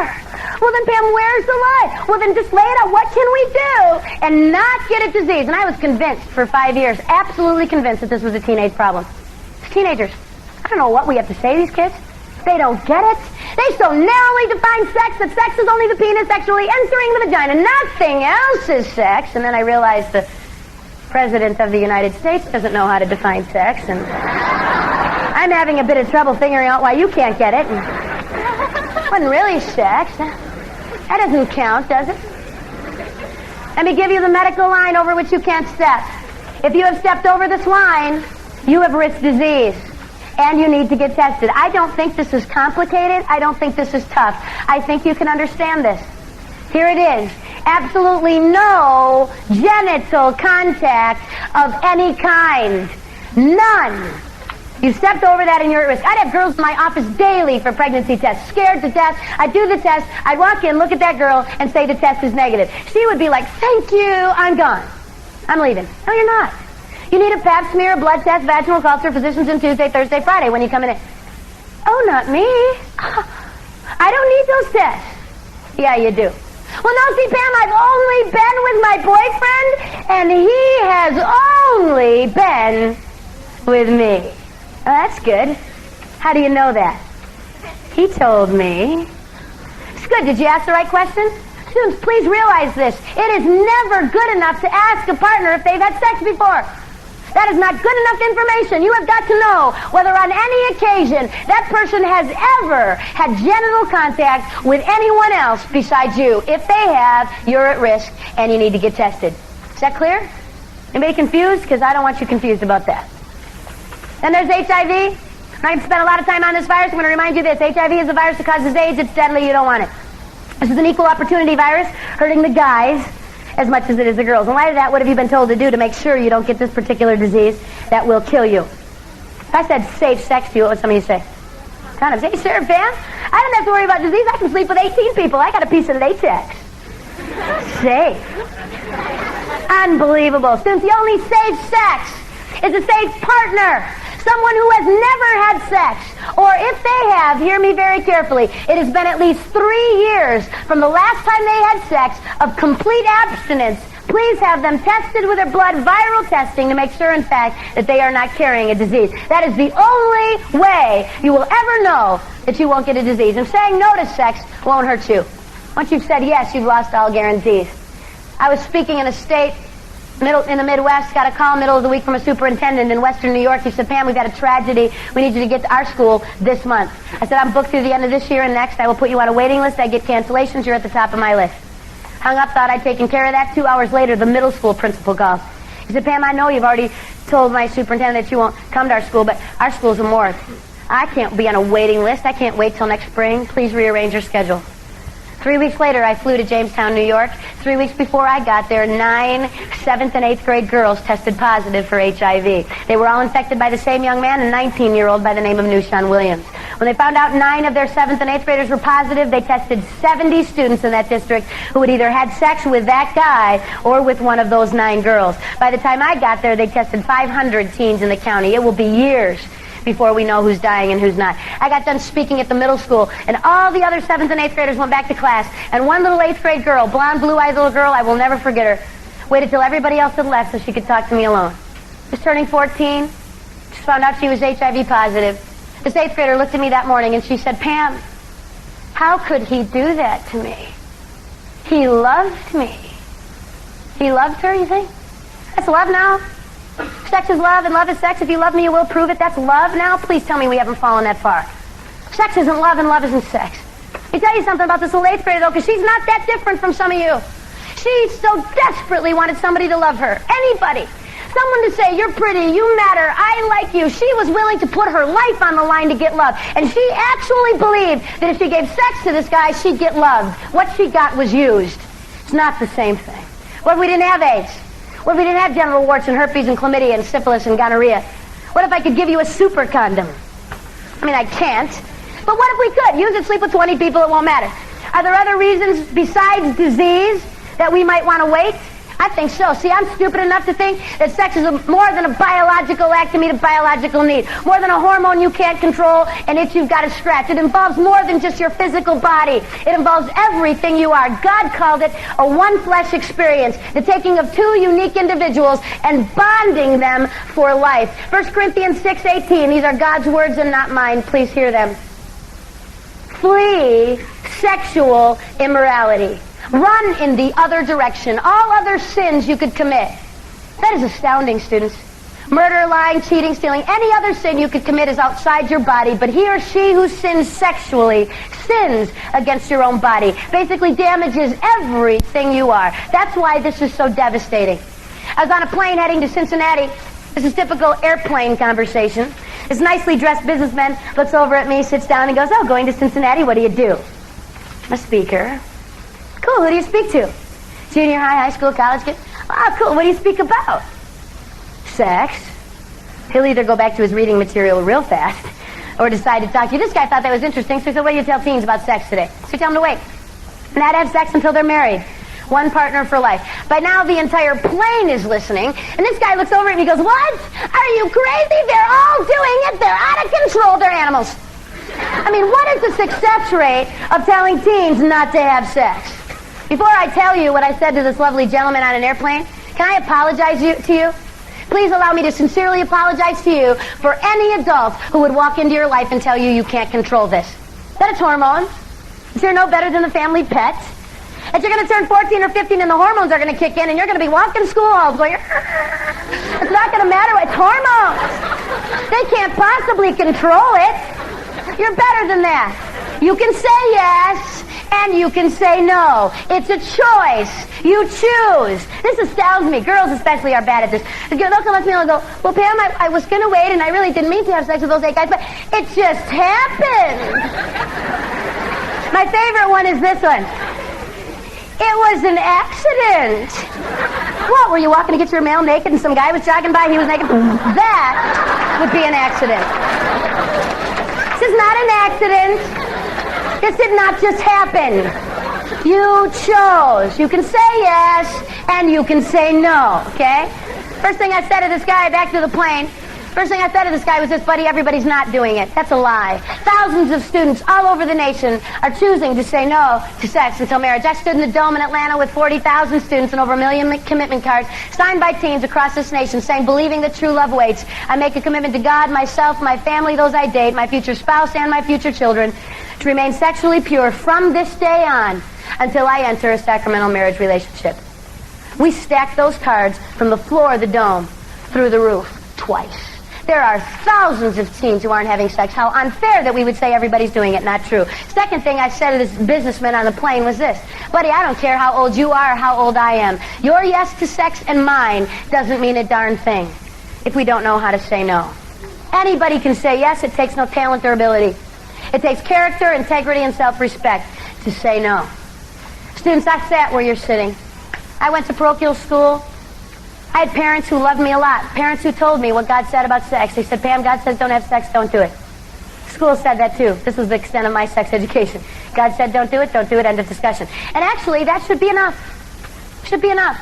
Speaker 1: Well, then, Pam, where's the line? Well, then just lay it out. What can we do and not get a disease? And I was convinced for 5 years, absolutely convinced that this was a teenage problem. It's teenagers. I don't know what we have to say to these kids. They don't get it. They so narrowly define sex that sex is only the penis actually entering the vagina. Nothing else is sex. And then I realized the President of the United States doesn't know how to define sex. And I'm having a bit of trouble figuring out why you can't get it. And it wasn't really sex. That doesn't count, does it? Let me give you the medical line over which you can't step. If you have stepped over this line, you have risked disease. And you need to get tested. I don't think this is complicated. I don't think this is tough. I think you can understand this. Here it is. Absolutely no genital contact of any kind. None. You stepped over that and you're at risk. I'd have girls in my office daily for pregnancy tests, scared to death. I'd do the test. I'd walk in, look at that girl, and say the test is negative. She would be like, thank you, I'm gone. I'm leaving. No, you're not. You need a pap smear, a blood test, vaginal culture, physicians in Tuesday, Thursday, Friday when you come in. Oh, not me. I don't need those tests. Yeah, you do. Well, no, see, Pam, I've only been with my boyfriend, and he has only been with me. Oh, that's good. How do you know that? He told me. It's good. Did you ask the right questions? Students, please realize this. It is never good enough to ask a partner if they've had sex before. That is not good enough information. You have got to know whether on any occasion that person has ever had genital contact with anyone else besides you. If they have, you're at risk and you need to get tested. Is that clear? Anybody confused? Because I don't want you confused about that. Then there's HIV. I'm not going to spend a lot of time on this virus. I'm going to remind you this. HIV is a virus that causes AIDS. It's deadly. You don't want it. This is an equal opportunity virus hurting the guys as much as it is the girls. In light of that, what have you been told to do to make sure you don't get this particular disease that will kill you? If I said safe sex to you, what would some of you say? Kind of say, sure, Pam. I don't have to worry about disease. I can sleep with 18 people. I got a piece of latex. Safe. Unbelievable. Since the only safe sex is a safe partner. Someone who has never had sex, or if they have, hear me very carefully, it has been at least 3 years from the last time they had sex of complete abstinence. Please have them tested with their blood, viral testing, to make sure, in fact, that they are not carrying a disease. That is the only way you will ever know that you won't get a disease. And saying no to sex won't hurt you. Once you've said yes, you've lost all guarantees. I was speaking in a state in the Midwest, got a call middle of the week from a superintendent in Western New York. He said, Pam, we've had a tragedy. We need you to get to our school this month. I said, I'm booked through the end of this year and next. I will put you on a waiting list. I get cancellations. You're at the top of my list. Hung up, thought I'd taken care of that. 2 hours later, the middle school principal calls. He said, Pam, I know you've already told my superintendent that you won't come to our school, but our school's a morgue. I can't be on a waiting list. I can't wait till next spring. Please rearrange your schedule. 3 weeks later, I flew to Jamestown, New York. 3 weeks before I got there, 9 7th and 8th grade girls tested positive for HIV. They were all infected by the same young man, a 19-year-old by the name of Nushan Williams. When they found out 9 of their 7th and 8th graders were positive, they tested 70 students in that district who had either had sex with that guy or with one of those 9 girls. By the time I got there, they tested 500 teens in the county. It will be years before we know who's dying and who's not. I got done speaking at the middle school, and all the other 7th and 8th graders went back to class, and one little 8th grade girl, blonde, blue-eyed little girl, I will never forget her, waited till everybody else had left so she could talk to me alone. Just turning 14, just found out she was HIV positive. This 8th grader looked at me that morning, and she said, Pam, how could he do that to me? He loved me. He loved her, you think? That's love now? Sex is love, and love is sex. If you love me, you will prove it. That's love now? Please tell me we haven't fallen that far. Sex isn't love, and love isn't sex. Let me tell you something about this little 8th grader, though, because she's not that different from some of you. She so desperately wanted somebody to love her. Anybody. Someone to say, you're pretty, you matter, I like you. She was willing to put her life on the line to get love. And she actually believed that if she gave sex to this guy, she'd get loved. What she got was used. It's not the same thing. What if we didn't have AIDS? What if we didn't have genital warts and herpes and chlamydia and syphilis and gonorrhea? What if I could give you a super condom? I mean, I can't. But what if we could? Use it, sleep with 20 people, it won't matter. Are there other reasons besides disease that we might want to wait? I think so. See, I'm stupid enough to think that sex is more than a biological act to meet a biological need. More than a hormone you can't control, an itch you've got to scratch. It involves more than just your physical body. It involves everything you are. God called it a one-flesh experience, the taking of 2 unique individuals and bonding them for life. 1 Corinthians 6:18, these are God's words and not mine. Please hear them. Flee sexual immorality. Run in the other direction. All other sins you could commit. That is astounding, students. Murder, lying, cheating, stealing, any other sin you could commit is outside your body, but he or she who sins sexually sins against your own body. Basically damages everything you are. That's why this is so devastating. I was on a plane heading to Cincinnati. This is typical airplane conversation. This nicely dressed businessman looks over at me, sits down, and goes, oh, going to Cincinnati, what do you do? I'm a speaker. Cool, who do you speak to? Junior high, high school, college kid? Ah, cool, what do you speak about? Sex. He'll either go back to his reading material real fast or decide to talk to you. This guy thought that was interesting, so he said, what do you tell teens about sex today? So tell them to wait. Not have sex until they're married. One partner for life. By now, the entire plane is listening, and this guy looks over at me and goes, what? Are you crazy? They're all doing it. They're out of control. They're animals. I mean, what is the success rate of telling teens not to have sex? Before I tell you what I said to this lovely gentleman on an airplane, can I apologize to you? Please allow me to sincerely apologize to you for any adult who would walk into your life and tell you you can't control this. That it's hormones. You're no better than the family pet. That you're going to turn 14 or 15 and the hormones are going to kick in and you're going to be walking school halls going, it's not going to matter. It's hormones. They can't possibly control it. You're better than that. You can say yes, and you can say no. It's a choice. You choose. This astounds me. Girls especially are bad at this. They'll come up to me and they'll go, well, Pam, I was going to wait, and I really didn't mean to have sex with those 8 guys, but it just happened. My favorite one is this one. It was an accident. What, were you walking to get your mail naked and some guy was jogging by and he was naked? That would be an accident. This is not an accident. This did not just happen. You chose. You can say yes, and you can say no, okay? First thing I said to this guy back to the plane, First thing I said to this guy was this, buddy, everybody's not doing it. That's a lie. Thousands of students all over the nation are choosing to say no to sex until marriage. I stood in the Dome in Atlanta with 40,000 students and over 1 million commitment cards signed by teens across this nation saying, believing that true love waits, I make a commitment to God, myself, my family, those I date, my future spouse, and my future children to remain sexually pure from this day on until I enter a sacramental marriage relationship. We stacked those cards from the floor of the Dome through the roof twice. There are thousands of teens who aren't having sex. How unfair that we would say everybody's doing it. Not true. Second thing I said to this businessman on the plane was this. Buddy, I don't care how old you are or how old I am. Your yes to sex and mine doesn't mean a darn thing if we don't know how to say no. Anybody can say yes. It takes no talent or ability. It takes character, integrity, and self-respect to say no. Students, I sat where you're sitting. I went to parochial school. I had parents who loved me a lot. Parents who told me what God said about sex. They said, Pam, God says don't have sex, don't do it. School said that too. This was the extent of my sex education. God said don't do it, end of discussion. And actually, that should be enough. Should be enough.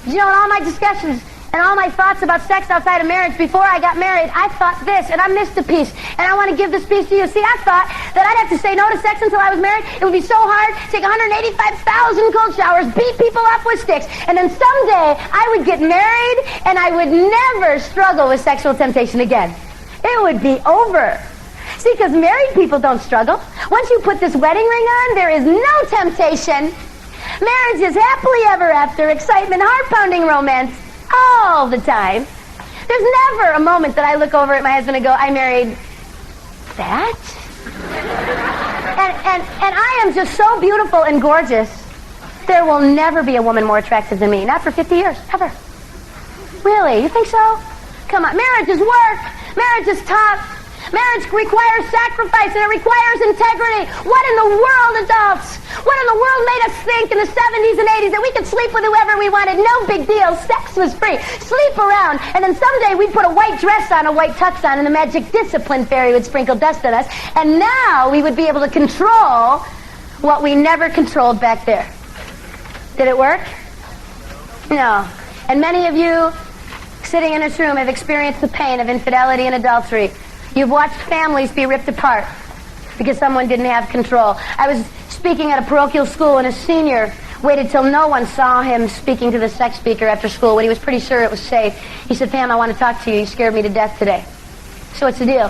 Speaker 1: You know, in all my discussions and all my thoughts about sex outside of marriage, before I got married, I thought this, and I missed a piece, and I want to give this piece to you. See, I thought that I'd have to say no to sex until I was married. It would be so hard, take 185,000 cold showers, beat people up with sticks, and then someday I would get married, and I would never struggle with sexual temptation again. It would be over. See, because married people don't struggle. Once you put this wedding ring on, there is no temptation. Marriage is happily ever after, excitement, heart-pounding romance. All the time. There's never a moment that I look over at my husband and go, I married that? and I am just so beautiful and gorgeous. There will never be a woman more attractive than me. Not for 50 years. Ever. Really? You think so? Come on. Marriage is work. Marriage is tough. Marriage requires sacrifice and it requires integrity. What in the world, adults? What in the world made us think in the 70s and 80s that we could sleep with whoever we wanted? No big deal. Sex was free. Sleep around. And then someday we'd put a white dress on, a white tux on, and the magic discipline fairy would sprinkle dust on us. And now we would be able to control what we never controlled back there. Did it work? No. And many of you sitting in this room have experienced the pain of infidelity and adultery. You've watched families be ripped apart because someone didn't have control. I was speaking at a parochial school, and a senior waited till no one saw him speaking to the sex speaker after school when he was pretty sure it was safe. He said, Pam, I want to talk to you. You scared me to death today. So what's the deal?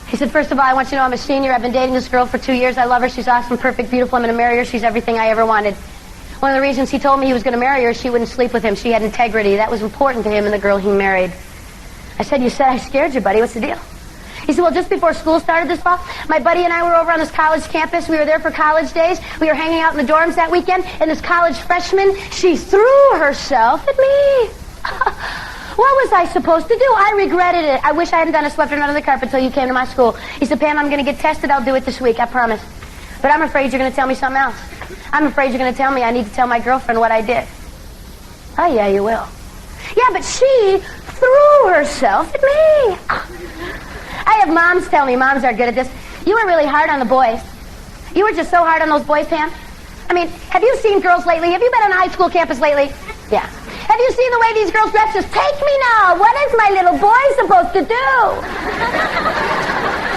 Speaker 1: He said, first of all, I want you to know I'm a senior. I've been dating this girl for 2 years. I love her. She's awesome, perfect, beautiful. I'm going to marry her. She's everything I ever wanted. One of the reasons he told me he was going to marry her, she wouldn't sleep with him. She had integrity. That was important to him and the girl he married. I said, you said I scared you, buddy. What's the deal? He said, well, just before school started this fall, my buddy and I were over on this college campus. We were there for college days. We were hanging out in the dorms that weekend, and this college freshman, she threw herself at me. What was I supposed to do? I regretted it. I wish I hadn't done it, swept it under the carpet until you came to my school. He said, Pam, I'm going to get tested. I'll do it this week, I promise. But I'm afraid you're going to tell me something else. I'm afraid you're going to tell me I need to tell my girlfriend what I did. Oh, yeah, you will. Yeah, but she threw herself at me. I have moms tell me, moms are good at this, you were really hard on the boys. You were just so hard on those boys, Pam. I mean, have you seen girls lately? Have you been on a high school campus lately? Yeah. Have you seen the way these girls dress? Just take me now. What is my little boy supposed to do?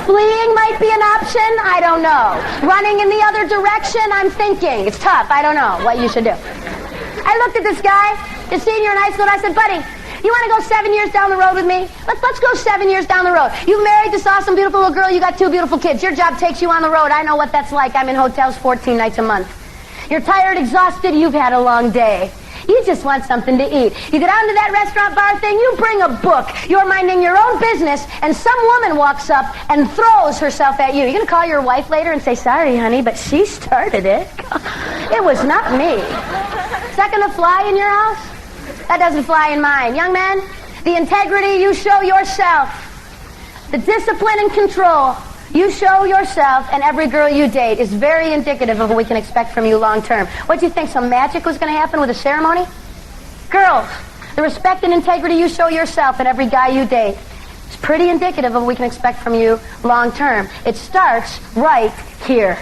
Speaker 1: Fleeing might be an option. I don't know. Running in the other direction, I'm thinking. It's tough. I don't know what you should do. I looked at this guy, a senior in high school, and I said, buddy, you want to go 7 years down the road with me? Let's go 7 years down the road. You've married this awesome, beautiful little girl. You got 2 beautiful kids. Your job takes you on the road. I know what that's like. I'm in hotels 14 nights a month. You're tired, exhausted. You've had a long day. You just want something to eat. You get onto that restaurant bar thing. You bring a book. You're minding your own business, and some woman walks up and throws herself at you. You're going to call your wife later and say, sorry, honey, but she started it. It was not me. Is that going to fly in your house? That doesn't fly in mine. Young man, the integrity you show yourself, the discipline and control you show yourself and every girl you date is very indicative of what we can expect from you long term. What do you think, some magic was going to happen with a ceremony? Girls, the respect and integrity you show yourself and every guy you date is pretty indicative of what we can expect from you long term. It starts right here.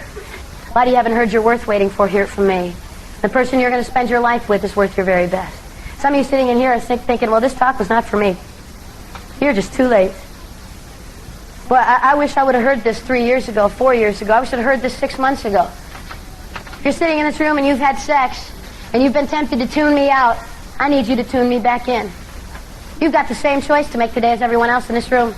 Speaker 1: A lot of you haven't heard your worth waiting for. Hear it from me. The person you're going to spend your life with is worth your very best. Some of you sitting in here are thinking, well, this talk was not for me. You're just too late. Well, I wish I would have heard this 3 years ago, 4 years ago. I wish I would have heard this 6 months ago. If you're sitting in this room and you've had sex and you've been tempted to tune me out, I need you to tune me back in. You've got the same choice to make today as everyone else in this room.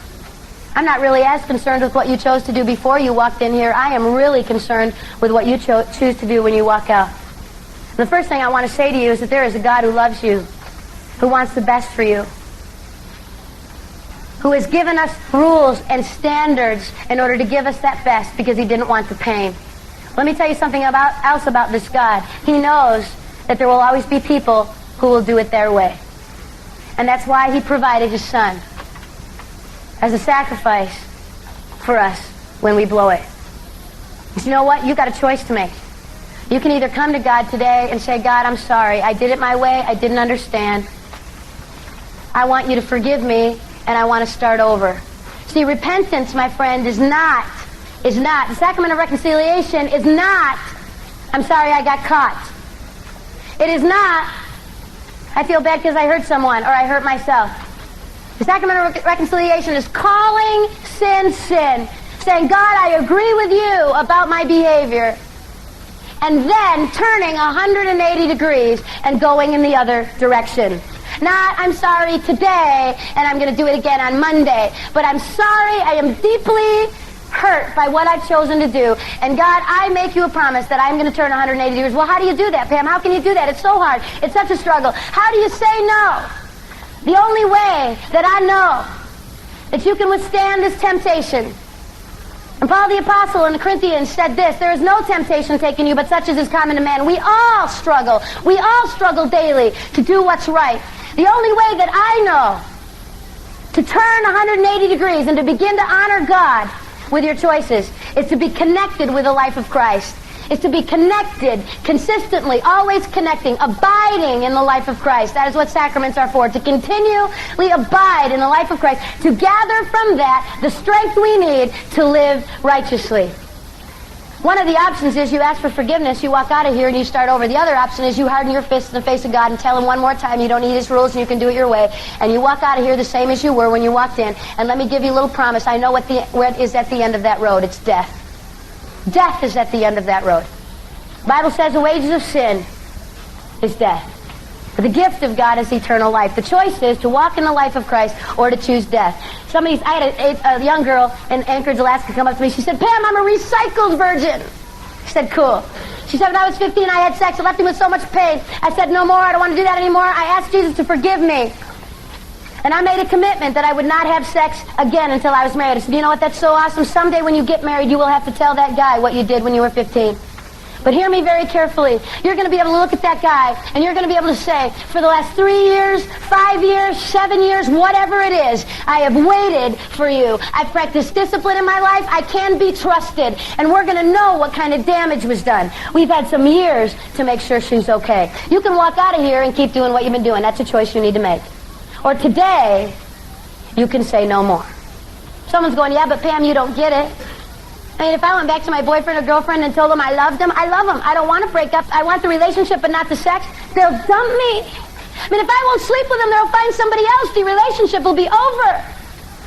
Speaker 1: I'm not really as concerned with what you chose to do before you walked in here. I am really concerned with what you choose to do when you walk out. The first thing I want to say to you is that there is a God who loves you, who wants the best for you, who has given us rules and standards in order to give us that best because he didn't want the pain. Let me tell you something else about this God. He knows that there will always be people who will do it their way. And that's why he provided his son as a sacrifice for us when we blow it. But you know what? You've got a choice to make. You can either come to God today and say, God, I'm sorry. I did it my way. I didn't understand. I want you to forgive me, and I want to start over. See, repentance, my friend, is not, the sacrament of reconciliation is not, I'm sorry I got caught. It is not, I feel bad because I hurt someone or I hurt myself. The sacrament of reconciliation is calling sin, saying, God, I agree with you about my behavior, and then turning 180 degrees and going in the other direction. Not, I'm sorry today, and I'm going to do it again on Monday, but I'm sorry, I am deeply hurt by what I've chosen to do, and God, I make you a promise that I'm going to turn 180 degrees. Well, how do you do that, Pam? How can you do that? It's so hard. It's such a struggle. How do you say no? The only way that I know that you can withstand this temptation, and Paul the Apostle in the Corinthians said this, there is no temptation taken you, but such as is common to man. We all struggle. We all struggle daily to do what's right. The only way that I know to turn 180 degrees and to begin to honor God with your choices is to be connected with the life of Christ. Is to be connected consistently, always connecting, abiding in the life of Christ. That is what sacraments are for, to continually abide in the life of Christ, to gather from that the strength we need to live righteously. One of the options is you ask for forgiveness, you walk out of here and you start over. The other option is you harden your fist in the face of God and tell him one more time you don't need his rules and you can do it your way. And you walk out of here the same as you were when you walked in. And let me give you a little promise. I know where it is at the end of that road. It's death. Death is at the end of that road. The Bible says the wages of sin is death. But the gift of God is eternal life. The choice is to walk in the life of Christ or to choose death. I had a young girl in Anchorage, Alaska come up to me. She said, Pam, I'm a recycled virgin. I said, cool. She said, when I was 15, I had sex. It left me with so much pain. I said, no more. I don't want to do that anymore. I asked Jesus to forgive me. And I made a commitment that I would not have sex again until I was married. I said, you know what, that's so awesome. Someday when you get married, you will have to tell that guy what you did when you were 15. But hear me very carefully. You're going to be able to look at that guy, and you're going to be able to say, for the last 3 years, 5 years, 7 years, whatever it is, I have waited for you. I've practiced discipline in my life. I can be trusted. And we're going to know what kind of damage was done. We've had some years to make sure she's okay. You can walk out of here and keep doing what you've been doing. That's a choice you need to make. Or today, you can say no more. Someone's going, yeah, but Pam, you don't get it. I mean, if I went back to my boyfriend or girlfriend and told them I loved them, I love them. I don't want to break up. I want the relationship but not the sex. They'll dump me. I mean, if I won't sleep with them, they'll find somebody else. The relationship will be over.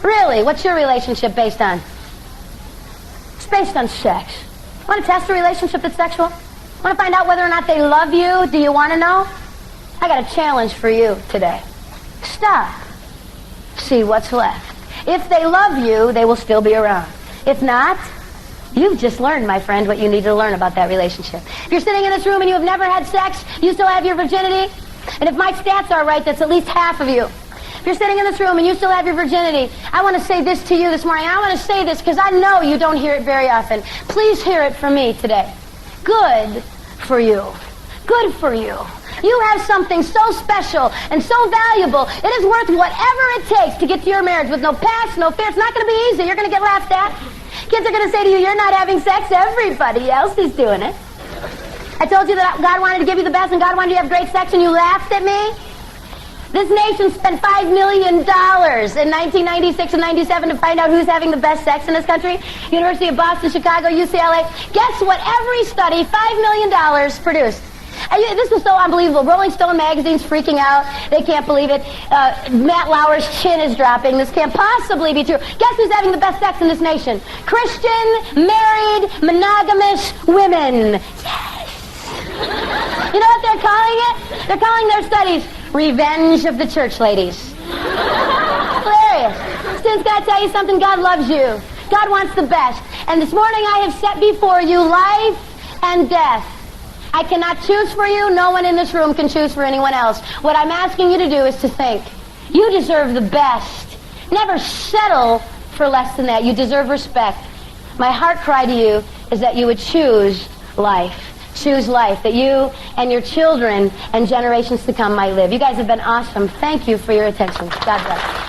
Speaker 1: Really? What's your relationship based on? It's based on sex. Want to test a relationship that's sexual? Want to find out whether or not they love you? Do you want to know? I got a challenge for you today. Stop. See what's left. If they love you, they will still be around. If not, you've just learned, my friend, what you need to learn about that relationship. If you're sitting in this room and you have never had sex, you still have your virginity. And if my stats are right, that's at least half of you. If you're sitting in this room and you still have your virginity, I want to say this to you this morning. I want to say this because I know you don't hear it very often. Please hear it from me today. Good for you. Good for you. You have something so special and so valuable. It is worth whatever it takes to get to your marriage with no past, no fear. It's not going to be easy. You're going to get laughed at. Kids are going to say to you, you're not having sex. Everybody else is doing it. I told you that God wanted to give you the best and God wanted you to have great sex and you laughed at me. This nation spent $5 million in 1996 and 97 to find out who's having the best sex in this country. University of Boston, Chicago, UCLA. Guess what every study, $5 million produced? This was so unbelievable. Rolling Stone magazine's freaking out. They can't believe it. Matt Lauer's chin is dropping. This can't possibly be true. Guess who's having the best sex in this nation? Christian, married, monogamous women. Yes! You know what they're calling it? They're calling their studies Revenge of the Church Ladies. Hilarious. Since God, tell you something, God loves you. God wants the best. And this morning I have set before you life and death. I cannot choose for you. No one in this room can choose for anyone else. What I'm asking you to do is to think. You deserve the best. Never settle for less than that. You deserve respect. My heart cry to you is that you would choose life. Choose life, that you and your children and generations to come might live. You guys have been awesome. Thank you for your attention. God bless.